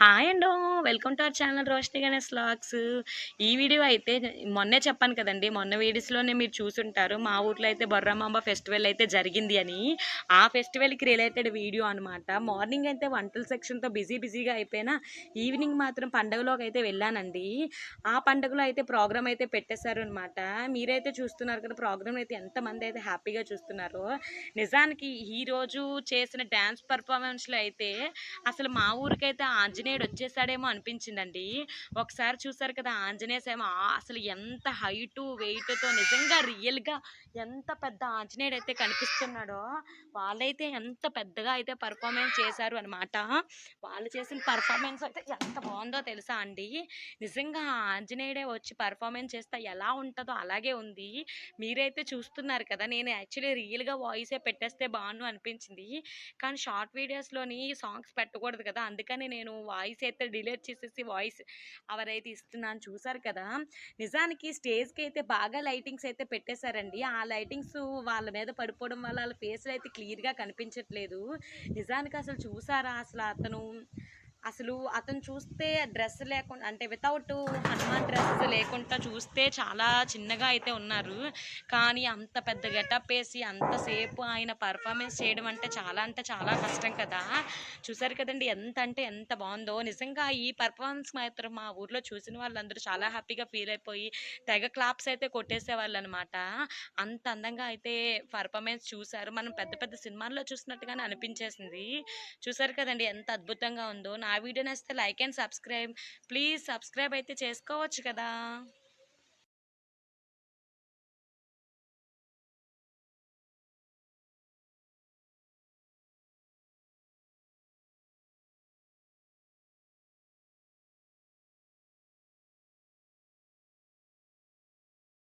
Hi అండో! Welcome to our channel Roshini Ganesh vlogs. ఈ video అయితే మొన్నే చెప్పాను కదండీ! మొన్న వీడియోస్‌లోనే మీరు చూసుంటారు. మా ఊర్లో అయితే బొర్రమాంబ ఫెస్టివల్ అయితే జరిగింది అని. ఆ ఫెస్టివల్‌కి రిలేటెడ్ వీడియో అనమాట. మార్నింగ్ అయితే వంటల సెక్షన్‌తో బిజీగా అయిపోయినా, ఈవినింగ్ మాత్రం పండగలోకైతే వెళ్ళానండి. ఆ పండుగలో అయితే ప్రోగ్రామ్ అయితే పెట్టేశారు అనమాట. మీరైతే చూస్తున్నారు కదా! ప్రోగ్రామ్ అయితే ఎంతమంది అయితే హ్యాపీగా చూస్తున్నారో. నిజానికి ఈరోజు చేసిన డాన్స్ పెర్ఫార్మన్స్‌లో అయితే అసలు మా ఊరికైతే ఆంజనేయుడు వచ్చేసాడేమో అనిపించిందండి. ఒకసారి చూసారు కదా ఆంజనేయ స్వామి అసలు ఎంత హైటు, వెయిట్‌తో నిజంగా రియల్‌గా ఎంత పెద్ద ఆంజనేయుడు అయితే కనిపిస్తున్నాడో, వాళ్ళైతే ఎంత పెద్దగా అయితే పెర్ఫార్మెన్స్ చేశారు అనమాట. వాళ్ళు చేసిన పెర్ఫార్మెన్స్ అయితే ఎంత బాగుందో తెలుసా అండి. నిజంగా ఆ ఆంజనేయుడే వచ్చి పెర్ఫార్మెన్స్ చేస్తే ఎలా ఉంటదో అలాగే ఉంది. మీరైతే చూస్తున్నారు కదా! నేను యాక్చువల్లీ రియల్‌గా వాయిసే పెట్టేస్తే బాగుండు అనిపించింది. కానీ షార్ట్ వీడియోస్‌లోని సాంగ్స్ పెట్టకూడదు కదా! అందుకని నేను వాయిస్ అయితే డిలీట్ చేసేసి వాయిస్ అవరైతే ఇస్తున్నాను చూసారు కదా! నిజానికి స్టేజ్‌కి అయితే బాగా లైటింగ్స్ అయితే పెట్టేశారండి. ఆ లైటింగ్స్ వాళ్ళ మీద పడిపోవడం వల్ల ఆళ్ళ ఫేస్‌లు అయితే క్లియర్‌గా కనిపించట్లేదు. నిజానికి అసలు చూసారా అతను చూస్తే డ్రెస్ లేకుండా అంటే వితౌట్ హనుమాన్ డ్రెస్ లేకుండా చూస్తే చాలా చిన్నగా అయితే ఉన్నారు. కానీ అంత పెద్ద గెటప్ వేసి అంతసేపు ఆయన పర్ఫార్మెన్స్ చేయడం అంటే చాలా కష్టం కదా! చూసారు కదండీ ఎంత అంటే ఎంత బావుందో. నిజంగా ఈ పర్ఫార్మెన్స్ మాత్రం మా ఊర్లో చూసిన వాళ్ళందరూ చాలా హ్యాపీగా ఫీల్ అయిపోయి తెగ క్లాప్స్ అయితే కొట్టేసేవాళ్ళనమాట. అంత అందంగా అయితే పర్ఫార్మెన్స్ చూసారు. మనం పెద్ద పెద్ద సినిమాల్లో చూసినట్టుగానే అనిపించేసింది. చూసారు కదండీ ఎంత అద్భుతంగా ఉందో. నా వీడియో నచ్చితే like and subscribe. Please subscribe అయితే చేసుకోవచ్చు కదా!